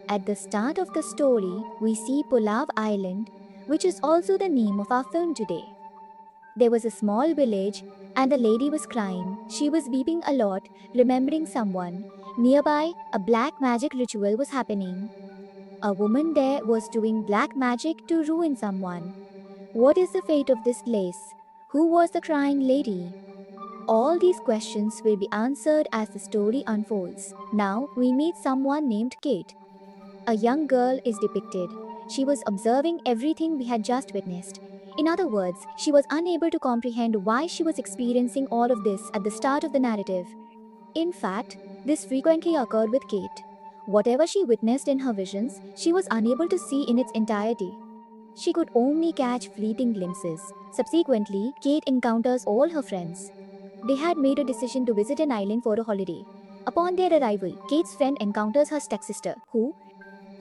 At the start of the story, we see Pulav Island, which is also the name of our film today. There was a small village, and the lady was crying. She was weeping a lot, remembering someone. Nearby, a black magic ritual was happening. A woman there was doing black magic to ruin someone. What is the fate of this place? Who was the crying lady? All these questions will be answered as the story unfolds. Now, we meet someone named Kate. A young girl is depicted. She was observing everything we had just witnessed. In other words, she was unable to comprehend why she was experiencing all of this at the start of the narrative. In fact, this frequently occurred with Kate. Whatever she witnessed in her visions, she was unable to see in its entirety. She could only catch fleeting glimpses. Subsequently, Kate encounters all her friends. They had made a decision to visit an island for a holiday. Upon their arrival, Kate's friend encounters her stepsister, who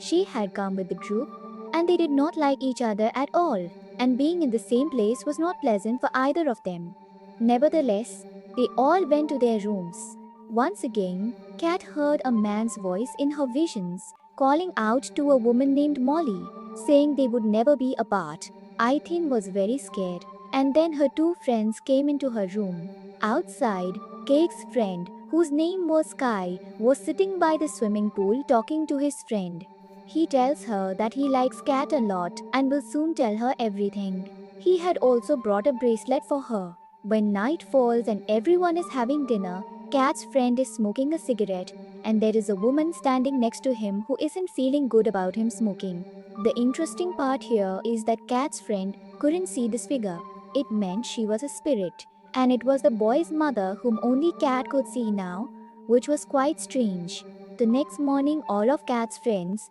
she had come with the group, and they did not like each other at all, and being in the same place was not pleasant for either of them. Nevertheless, they all went to their rooms. Once again, Kat heard a man's voice in her visions, calling out to a woman named Molly, saying they would never be apart. Aithin was very scared, and then her two friends came into her room. Outside, Kate's friend, whose name was Sky, was sitting by the swimming pool talking to his friend. He tells her that he likes Kat a lot and will soon tell her everything. He had also brought a bracelet for her. When night falls and everyone is having dinner, Kat's friend is smoking a cigarette, and there is a woman standing next to him who isn't feeling good about him smoking. The interesting part here is that Kat's friend couldn't see this figure. It meant she was a spirit, and it was the boy's mother whom only Kat could see now, which was quite strange. The next morning, all of Kat's friends,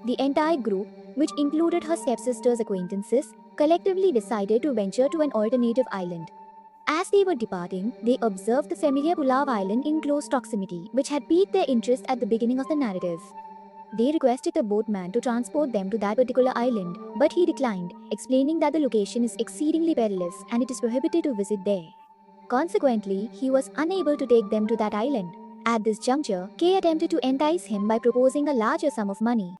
the entire group, which included her stepsister's acquaintances, collectively decided to venture to an alternative island. As they were departing, they observed the familiar Pulav Island in close proximity, which had piqued their interest at the beginning of the narrative. They requested the boatman to transport them to that particular island, but he declined, explaining that the location is exceedingly perilous and it is prohibited to visit there. Consequently, he was unable to take them to that island. At this juncture, Kay attempted to entice him by proposing a larger sum of money.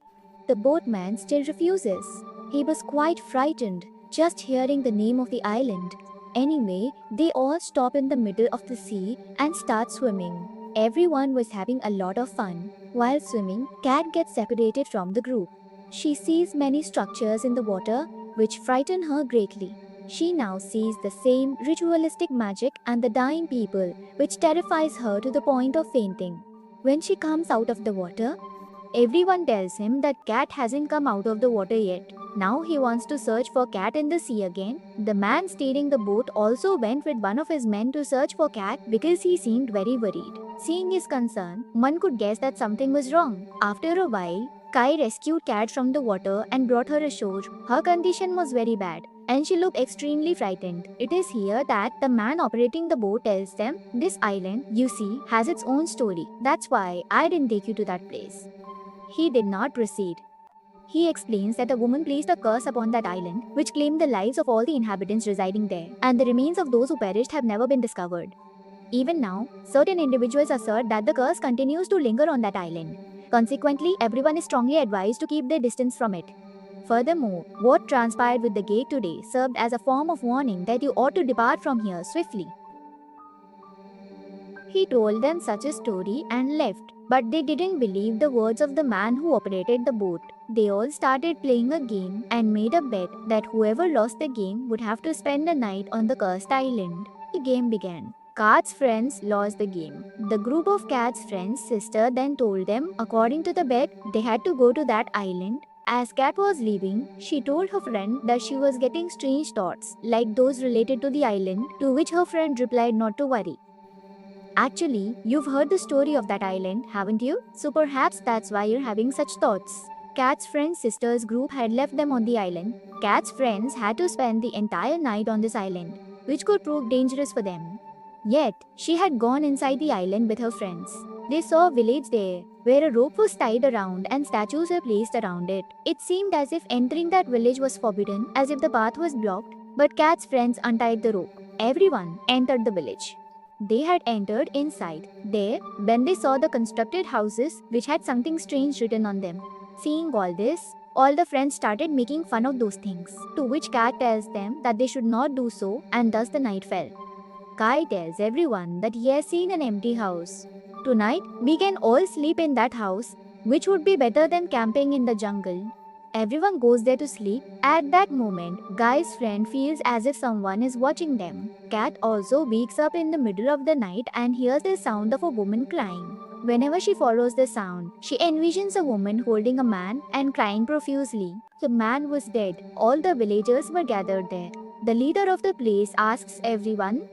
The boatman still refuses. He was quite frightened just hearing the name of the island. Anyway, they all stop in the middle of the sea and start swimming. Everyone was having a lot of fun. While swimming, Kat gets separated from the group. She sees many structures in the water, which frighten her greatly. She now sees the same ritualistic magic and the dying people, which terrifies her to the point of fainting. When she comes out of the water, everyone tells him that Kat hasn't come out of the water yet. Now he wants to search for Kat in the sea again. The man steering the boat also went with one of his men to search for Kat because he seemed very worried. Seeing his concern, one could guess that something was wrong. After a while, Kai rescued Kat from the water and brought her ashore. Her condition was very bad, and she looked extremely frightened. It is here that the man operating the boat tells them, "This island, you see, has its own story. That's why I didn't take you to that place." He did not proceed. He explains that a woman placed a curse upon that island, which claimed the lives of all the inhabitants residing there, and the remains of those who perished have never been discovered. Even now, certain individuals assert that the curse continues to linger on that island. Consequently, everyone is strongly advised to keep their distance from it. Furthermore, what transpired with the gate today served as a form of warning that you ought to depart from here swiftly. He told them such a story and left, but they didn't believe the words of the man who operated the boat. They all started playing a game and made a bet that whoever lost the game would have to spend a night on the cursed island. The game began. Kat's friends lost the game. The group of Kat's friends' sister then told them, according to the bet, they had to go to that island. As Kat was leaving, she told her friend that she was getting strange thoughts, like those related to the island, to which her friend replied not to worry. Actually, you've heard the story of that island, haven't you? So perhaps that's why you're having such thoughts. Kat's friend's sister's group had left them on the island. Kat's friends had to spend the entire night on this island, which could prove dangerous for them. Yet, she had gone inside the island with her friends. They saw a village there, where a rope was tied around and statues were placed around it. It seemed as if entering that village was forbidden, as if the path was blocked, but Kat's friends untied the rope. Everyone entered the village. They had entered inside. There, when they saw the constructed houses which had something strange written on them. Seeing all this, all the friends started making fun of those things, to which Cat tells them that they should not do so, and thus the night fell. Kai tells everyone that he has seen an empty house. Tonight, we can all sleep in that house, which would be better than camping in the jungle. Everyone goes there to sleep. At that moment, Guy's friend feels as if someone is watching them. Cat also wakes up in the middle of the night and hears the sound of a woman crying. Whenever she follows the sound, she envisions a woman holding a man and crying profusely. The man was dead. All the villagers were gathered there. The leader of the place asks everyone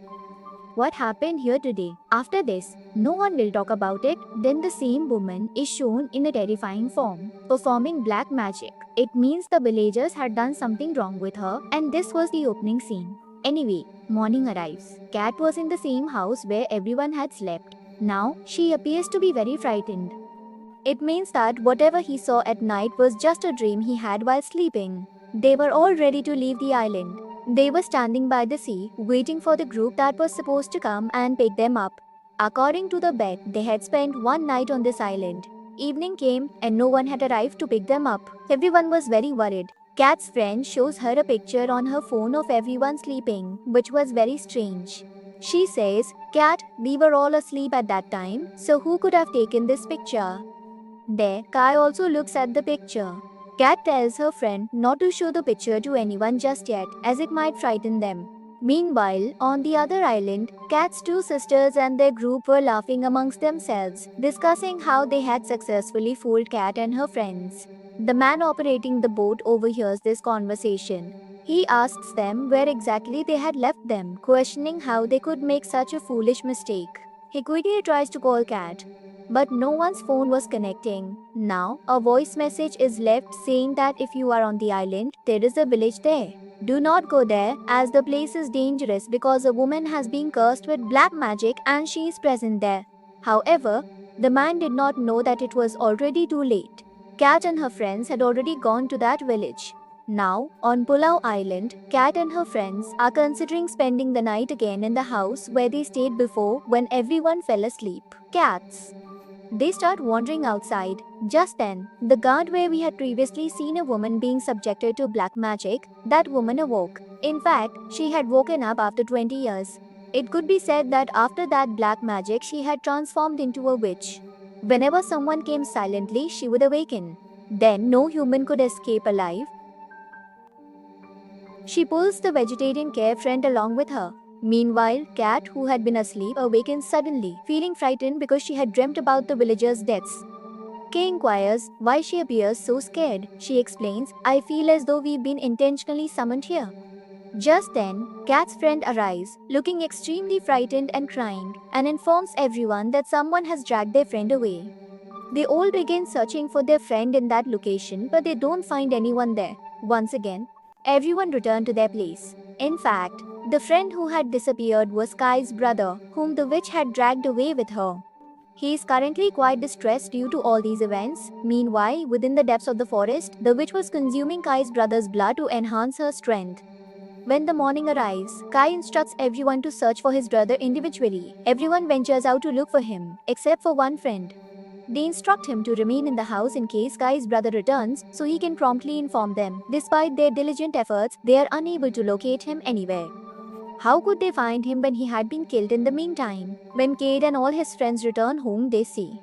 what happened here today. After this, no one will talk about it. Then the same woman is shown in a terrifying form, performing black magic. It means the villagers had done something wrong with her, and this was the opening scene. Anyway, morning arrives. Cat was in the same house where everyone had slept. Now, she appears to be very frightened. It means that whatever he saw at night was just a dream he had while sleeping. They were all ready to leave the island. They were standing by the sea, waiting for the group that was supposed to come and pick them up. According to the bet, they had spent one night on this island. Evening came and no one had arrived to pick them up. Everyone was very worried. Cat's friend shows her a picture on her phone of everyone sleeping, which was very strange. She says, "Cat, we were all asleep at that time, so who could have taken this picture?" There, Kai also looks at the picture. Cat tells her friend not to show the picture to anyone just yet, as it might frighten them. Meanwhile, on the other island, Cat's two sisters and their group were laughing amongst themselves, discussing how they had successfully fooled Cat and her friends. The man operating the boat overhears this conversation. He asks them where exactly they had left them, questioning how they could make such a foolish mistake. He quickly tries to call Cat, but no one's phone was connecting. Now, a voice message is left saying that if you are on the island, there is a village there. Do not go there, as the place is dangerous because a woman has been cursed with black magic and she is present there. However, the man did not know that it was already too late. Cat and her friends had already gone to that village. Now, on Pulau Island, Cat and her friends are considering spending the night again in the house where they stayed before when everyone fell asleep. Cats. They start wandering outside. Just then, the guard where we had previously seen a woman being subjected to black magic, that woman awoke. In fact, she had woken up after 20 years. It could be said that after that black magic, she had transformed into a witch. Whenever someone came silently, she would awaken. Then no human could escape alive. She pulls the vegetarian care friend along with her. Meanwhile, Cat, who had been asleep, awakens suddenly, feeling frightened because she had dreamt about the villagers' deaths. Kay inquires why she appears so scared. She explains, "I feel as though we've been intentionally summoned here." Just then, Cat's friend arrives, looking extremely frightened and crying, and informs everyone that someone has dragged their friend away. They all begin searching for their friend in that location, but they don't find anyone there. Once again, everyone returned to their place. In fact, the friend who had disappeared was Kai's brother, whom the witch had dragged away with her. He is currently quite distressed due to all these events. Meanwhile, within the depths of the forest, the witch was consuming Kai's brother's blood to enhance her strength. When the morning arrives, Kai instructs everyone to search for his brother individually. Everyone ventures out to look for him, except for one friend. They instruct him to remain in the house in case Kai's brother returns, so he can promptly inform them. Despite their diligent efforts, they are unable to locate him anywhere. How could they find him when he had been killed in the meantime? When Cade and all his friends return home, they see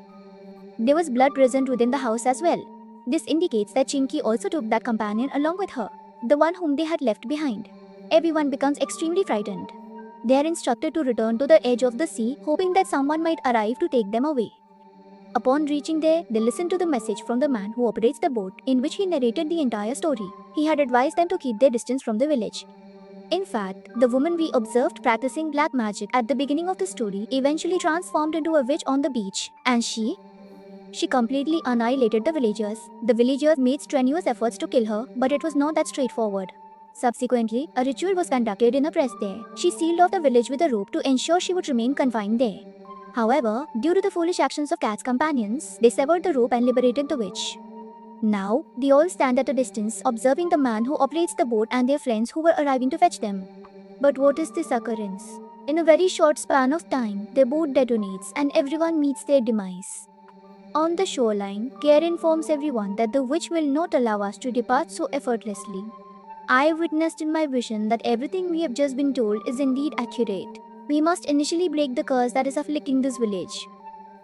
there was blood present within the house as well. This indicates that Chinky also took that companion along with her, the one whom they had left behind. Everyone becomes extremely frightened. They are instructed to return to the edge of the sea, hoping that someone might arrive to take them away. Upon reaching there, they listen to the message from the man who operates the boat, in which he narrated the entire story. He had advised them to keep their distance from the village. In fact, the woman we observed practicing black magic at the beginning of the story eventually transformed into a witch on the beach, and she completely annihilated the villagers. The villagers made strenuous efforts to kill her, but it was not that straightforward. Subsequently, a ritual was conducted in a press there. She sealed off the village with a rope to ensure she would remain confined there. However, due to the foolish actions of Cat's companions, they severed the rope and liberated the witch. Now, they all stand at a distance, observing the man who operates the boat and their friends who were arriving to fetch them. But what is this occurrence? In a very short span of time, their boat detonates and everyone meets their demise. On the shoreline, Care informs everyone that the witch will not allow us to depart so effortlessly. I witnessed in my vision that everything we have just been told is indeed accurate. We must initially break the curse that is afflicting this village.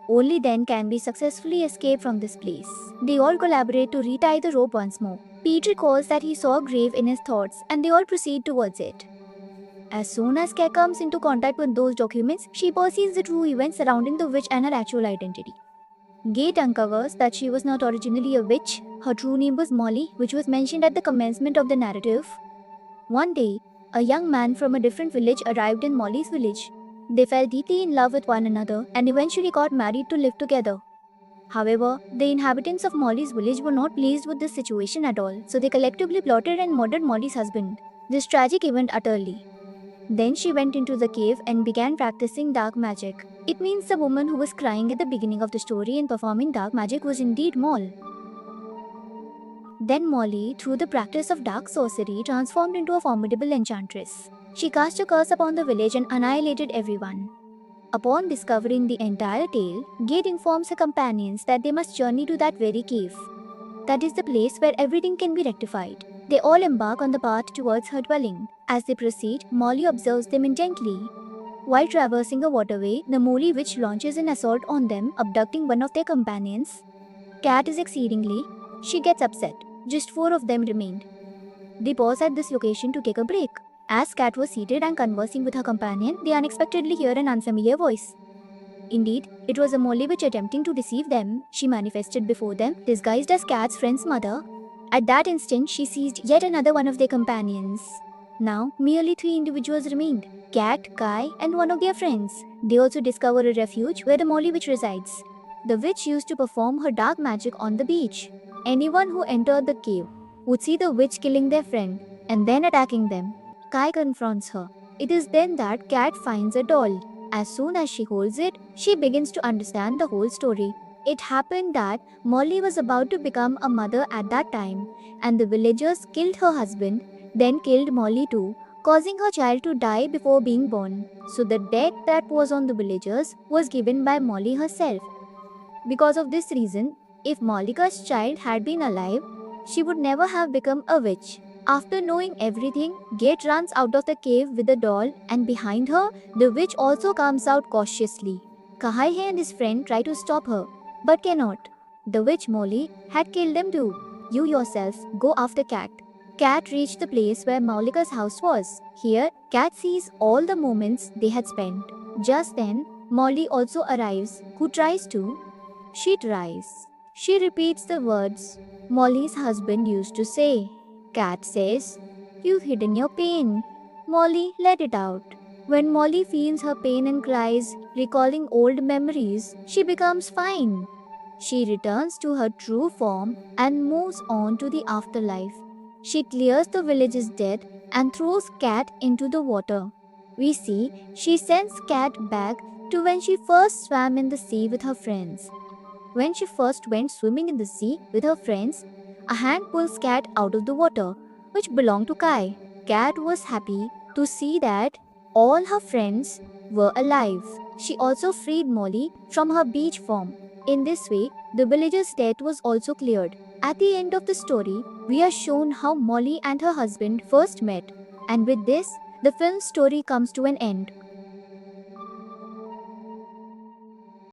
Only then can we successfully escape from this place. They all collaborate to retie the rope once more. Pete recalls that he saw a grave in his thoughts and they all proceed towards it. As soon as Kay comes into contact with those documents, she perceives the true events surrounding the witch and her actual identity. Gate uncovers that she was not originally a witch. Her true name was Molly, which was mentioned at the commencement of the narrative. One day, a young man from a different village arrived in Molly's village. They fell deeply in love with one another and eventually got married to live together. However, the inhabitants of Molly's village were not pleased with this situation at all, so they collectively plotted and murdered Molly's husband. This tragic event utterly. Then she went into the cave and began practicing dark magic. It means the woman who was crying at the beginning of the story and performing dark magic was indeed Moll. Then Molly, through the practice of dark sorcery, transformed into a formidable enchantress. She cast a curse upon the village and annihilated everyone. Upon discovering the entire tale, Gate informs her companions that they must journey to that very cave. That is the place where everything can be rectified. They all embark on the path towards her dwelling. As they proceed, Molly observes them intently. While traversing a waterway, the Molly witch launches an assault on them, abducting one of their companions. Cat is exceedingly. She gets upset. Just 4 of them remained. They pause at this location to take a break. As Cat was seated and conversing with her companion, they unexpectedly hear an unfamiliar voice. Indeed, it was a Molly witch attempting to deceive them. She manifested before them, disguised as Cat's friend's mother. At that instant, she seized yet another one of their companions. Now, merely 3 individuals remained: Cat, Kai, and one of their friends. They also discover a refuge where the Molly witch resides. The witch used to perform her dark magic on the beach. Anyone who entered the cave would see the witch killing their friend and then attacking them. Kai confronts her. It is then that Cat finds a doll. As soon as she holds it, she begins to understand the whole story. It happened that Molly was about to become a mother at that time, and the villagers killed her husband, then killed Molly too, causing her child to die before being born. So the death that was on the villagers was given by Molly herself. Because of this reason, if Mollika's child had been alive, she would never have become a witch. After knowing everything, Gate runs out of the cave with the doll, and behind her, the witch also comes out cautiously. Kahaihe and his friend try to stop her, but cannot. The witch Molly had killed them too. You yourself go after Cat. Cat reached the place where Mollika's house was. Here, Cat sees all the moments they had spent. Just then, Molly also arrives, who tries to. She tries. She repeats the words Molly's husband used to say. Cat says, "You've hidden your pain. Molly, let it out." When Molly feels her pain and cries, recalling old memories, she becomes fine. She returns to her true form and moves on to the afterlife. She clears the village's dead and throws Cat into the water. We see she sends Cat back to when she first swam in the sea with her friends. When she first went swimming in the sea with her friends, a hand pulls Cat out of the water, which belonged to Kai. Cat was happy to see that all her friends were alive. She also freed Molly from her beach form. In this way, the villager's death was also cleared. At the end of the story, we are shown how Molly and her husband first met, and with this, the film's story comes to an end.